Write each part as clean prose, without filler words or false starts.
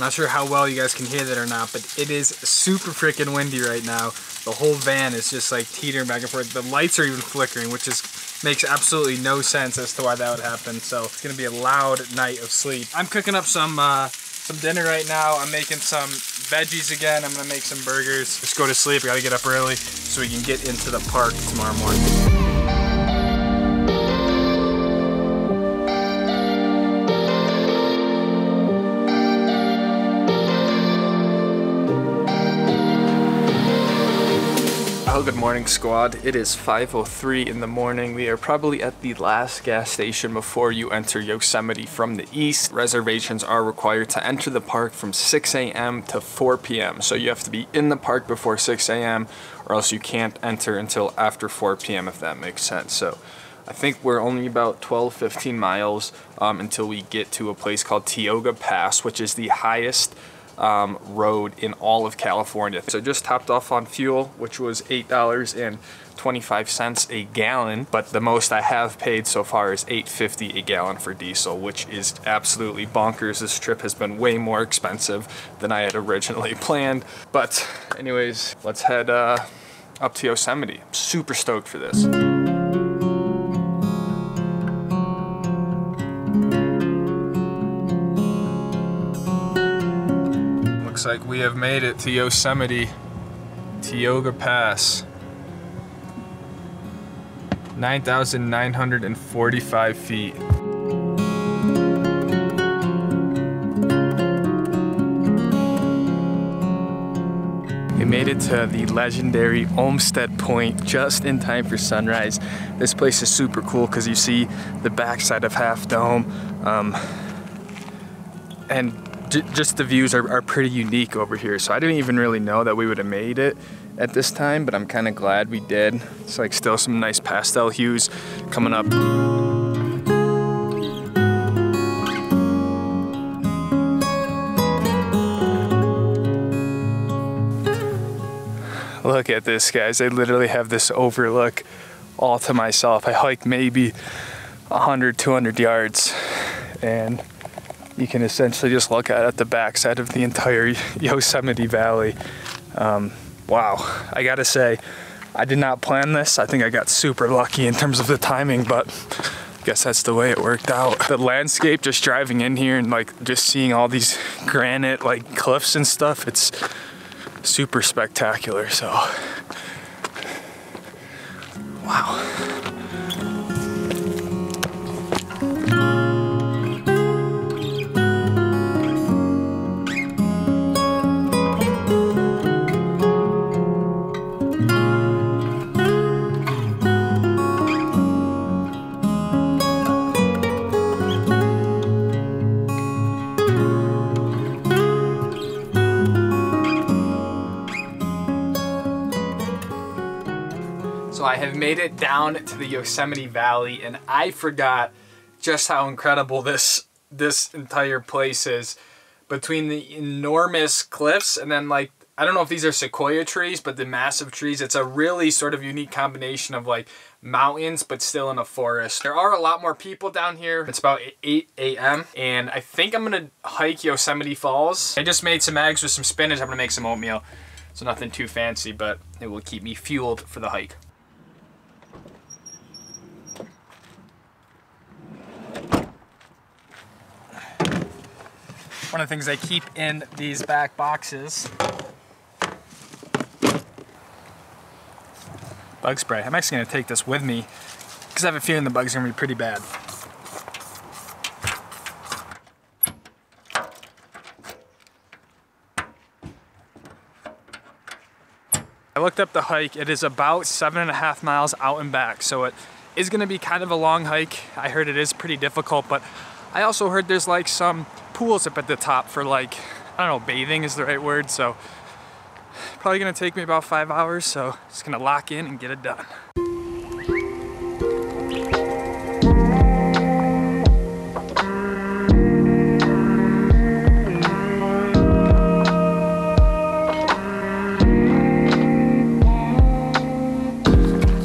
Not sure how well you guys can hear that or not, but it is super freaking windy right now. The whole van is just like teetering back and forth. The lights are even flickering, which makes absolutely no sense as to why that would happen. So it's gonna be a loud night of sleep. I'm cooking up some dinner right now. I'm making some veggies again. I'm gonna make some burgers. Just go to sleep. I gotta get up early so we can get into the park tomorrow morning. Oh, good morning, squad. It is 5:03 in the morning. We are probably at the last gas station before you enter Yosemite from the east. Reservations are required to enter the park from 6 a.m. to 4 p.m. So you have to be in the park before 6 a.m. or else you can't enter until after 4 p.m. if that makes sense. So I think we're only about 12-15 miles until we get to a place called Tioga Pass, which is the highest road in all of California. So just topped off on fuel, which was $8.25 a gallon, but the most I have paid so far is $8.50 a gallon for diesel, which is absolutely bonkers. This trip has been way more expensive than I had originally planned. But anyways, let's head up to Yosemite. I'm super stoked for this. Looks like we have made it to Yosemite, Tioga Pass. 9,945 feet. We made it to the legendary Olmstead Point just in time for sunrise. This place is super cool because you see the backside of Half Dome, and just the views are pretty unique over here. So I didn't even really know that we would have made it at this time, but I'm kind of glad we did. It's like still some nice pastel hues coming up. Look at this, guys. I literally have this overlook all to myself. I hiked maybe 100, 200 yards, and you can essentially just look at the backside of the entire Yosemite Valley. Wow, I gotta say, I did not plan this. I think I got super lucky in terms of the timing, but I guess that's the way it worked out. The landscape, just driving in here and like just seeing all these granite like cliffs and stuff, it's super spectacular, so wow. So I have made it down to the Yosemite Valley, and I forgot just how incredible this entire place is. Between the enormous cliffs and then, like, I don't know if these are sequoia trees, but the massive trees, it's a really sort of unique combination of like mountains but still in a forest. There are a lot more people down here. It's about 8 a.m. and I think I'm gonna hike Yosemite Falls. I just made some eggs with some spinach. I'm gonna make some oatmeal. So nothing too fancy, but it will keep me fueled for the hike. One of the things I keep in these back boxes, bug spray. I'm actually gonna take this with me because I have a feeling the bugs are gonna be pretty bad. I looked up the hike. It is about 7.5 miles out and back, so it is gonna be kind of a long hike. I heard it is pretty difficult, but I also heard there's like some pools up at the top for like, I don't know, bathing is the right word, so probably gonna take me about 5 hours, so just gonna lock in and get it done.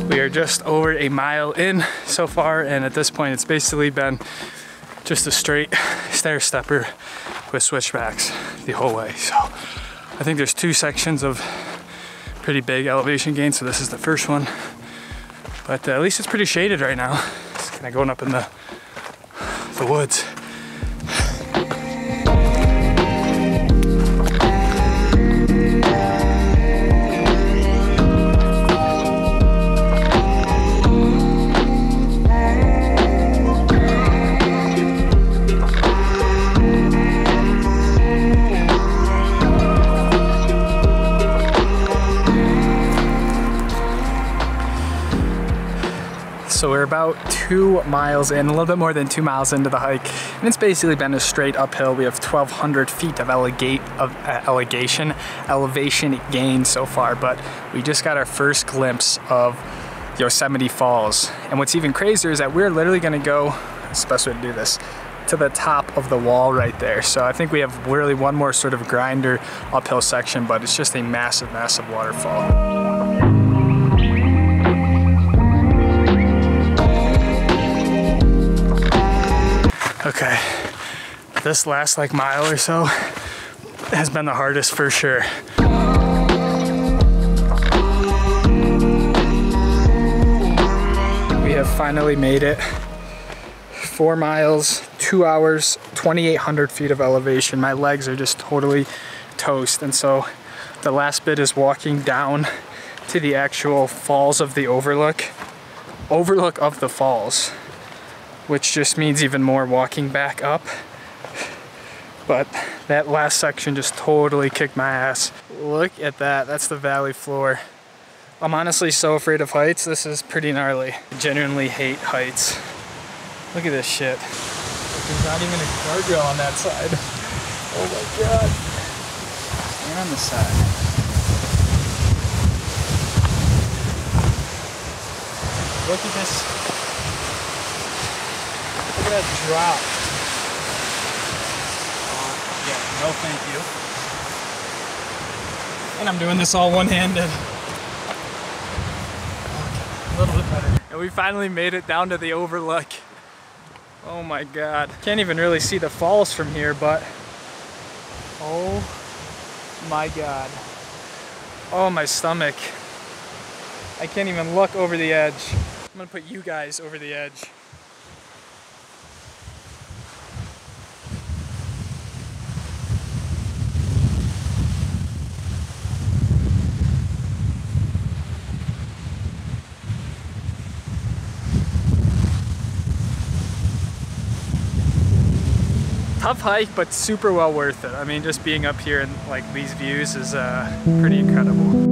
We are just over a mile in so far, and at this point it's basically been just a straight stair stepper with switchbacks the whole way. So I think there's 2 sections of pretty big elevation gain, so this is the first one. But at least it's pretty shaded right now. It's kind of going up in the woods. So we're about 2 miles in, a little bit more than 2 miles into the hike, and it's basically been a straight uphill. We have 1,200 feet of elevation gain so far, but we just got our first glimpse of Yosemite Falls. And what's even crazier is that we're literally gonna go, that's the best way to do this, to the top of the wall right there. So I think we have really one more sort of grinder uphill section, but it's just a massive, massive waterfall. Okay, this last like mile or so has been the hardest for sure. We have finally made it. 4 miles, 2 hours, 2,800 feet of elevation. My legs are just totally toast, and so the last bit is walking down to the actual falls of the overlook of the falls, which just means even more walking back up. But that last section just totally kicked my ass. Look at that, that's the valley floor. I'm honestly so afraid of heights. This is pretty gnarly. I genuinely hate heights. Look at this shit. There's not even a guardrail on that side. Oh my God. And on the side. Look at this. Look at that drop. Yeah, no thank you. And I'm doing this all one-handed. Okay, a little bit better. And we finally made it down to the overlook. Oh my God. Can't even really see the falls from here, but oh my God. Oh, my stomach. I can't even look over the edge. I'm gonna put you guys over the edge. Tough hike, but super well worth it. I mean, just being up here and like these views is pretty incredible.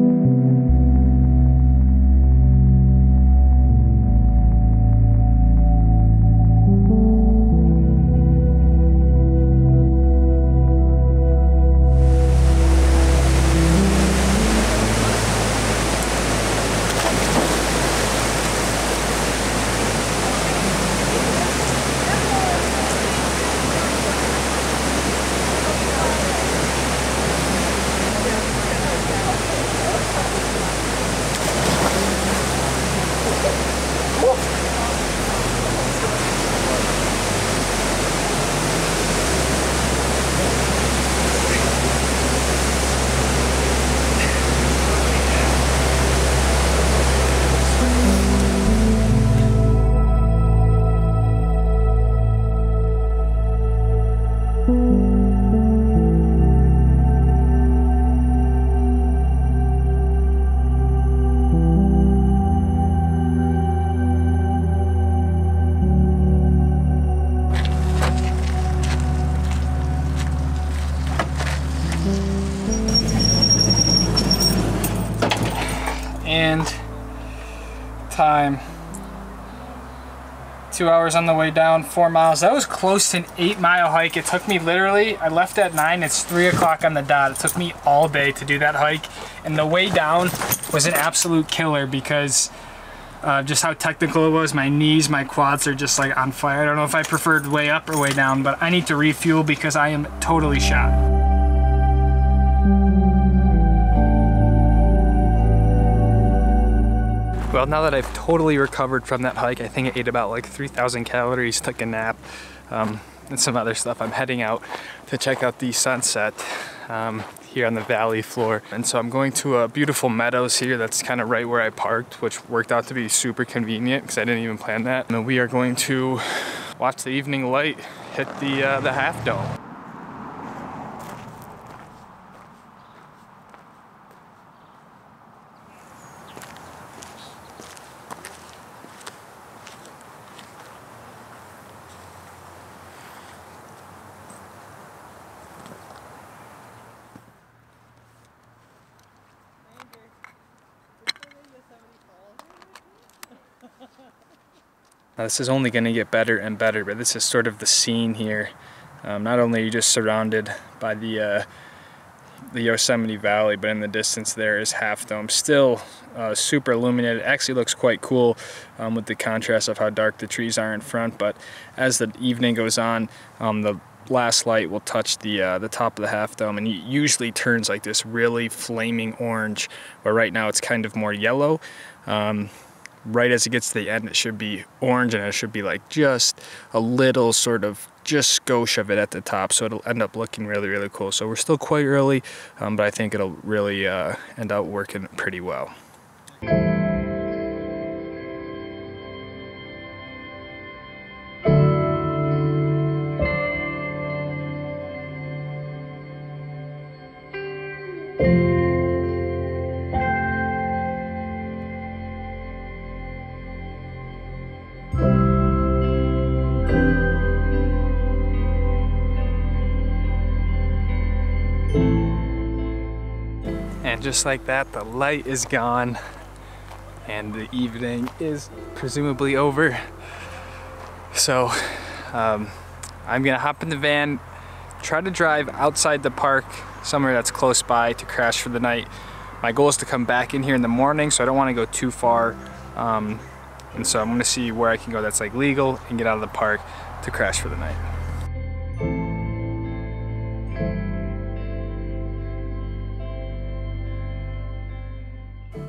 And time. 2 hours on the way down, 4 miles. That was close to an 8-mile hike. It took me literally, I left at 9, it's 3 o'clock on the dot. It took me all day to do that hike. And the way down was an absolute killer because just how technical it was. My knees, my quads are just like on fire. I don't know if I preferred way up or way down, but I need to refuel because I am totally shot. Well, now that I've totally recovered from that hike, I think I ate about like 3,000 calories, took a nap. and some other stuff, I'm heading out to check out the sunset here on the valley floor. And so I'm going to beautiful meadows here that's kind of right where I parked, which worked out to be super convenient because I didn't even plan that. And we are going to watch the evening light hit the half dome. Now, this is only going to get better and better, but this is sort of the scene here. Not only are you just surrounded by the Yosemite Valley, but in the distance there is Half Dome. Still super illuminated. It actually looks quite cool with the contrast of how dark the trees are in front, but as the evening goes on, the last light will touch the top of the Half Dome, and it usually turns like this really flaming orange, but right now it's kind of more yellow. Right as it gets to the end, it should be orange, and it should be like just a little sort of just skosh of it at the top, so it'll end up looking really, really cool. So we're still quite early, but I think it'll really end up working pretty well. And just like that, the light is gone and the evening is presumably over. So I'm gonna hop in the van, try to drive outside the park, somewhere that's close by, to crash for the night. My goal is to come back in here in the morning, so I don't want to go too far. And so I'm gonna see where I can go that's like legal and get out of the park to crash for the night.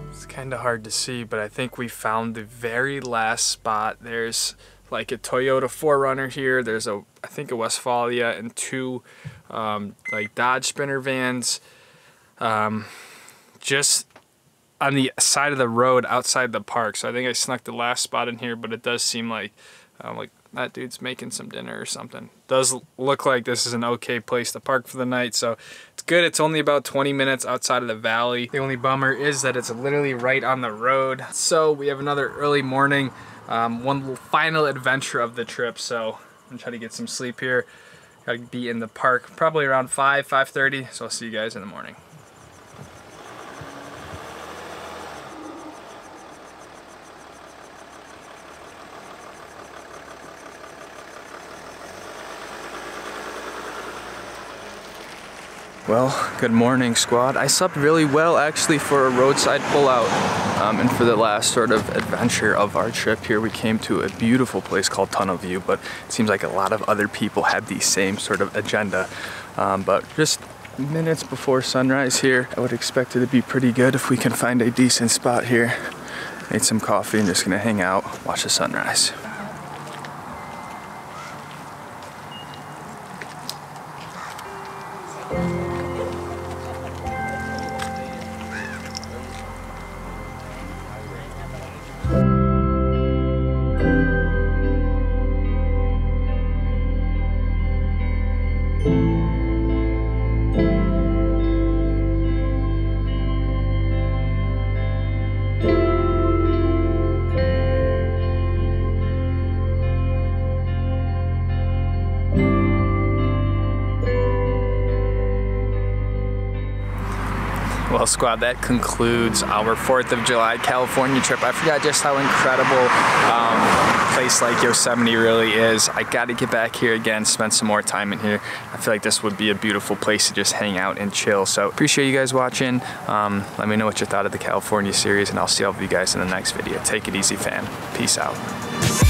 It's kind of hard to see, but I think we found the very last spot. There's like a Toyota 4Runner here. There's I think a Westfalia and two like Dodge Sprinter vans. Just on the side of the road outside the park. So I think I snuck the last spot in here, but it does seem like that dude's making some dinner or something. Does look like this is an okay place to park for the night, so it's good. It's only about 20 minutes outside of the valley. The only bummer is that it's literally right on the road. So we have another early morning, one final adventure of the trip. So I'm gonna try to get some sleep here. Gotta be in the park probably around 5:30. So I'll see you guys in the morning. Well, good morning, squad. I slept really well actually for a roadside pullout, and for the last sort of adventure of our trip here, we came to a beautiful place called Tunnel View, but it seems like a lot of other people had the same sort of agenda. But just minutes before sunrise here, I would expect it to be pretty good if we can find a decent spot here. Made some coffee and just gonna hang out, watch the sunrise. Well, squad, that concludes our 4th of July California trip. I forgot just how incredible a place like Yosemite really is. I got to get back here again, spend some more time in here. I feel like this would be a beautiful place to just hang out and chill. So appreciate you guys watching. Let me know what you thought of the California series, and I'll see all of you guys in the next video. Take it easy, fam. Peace out.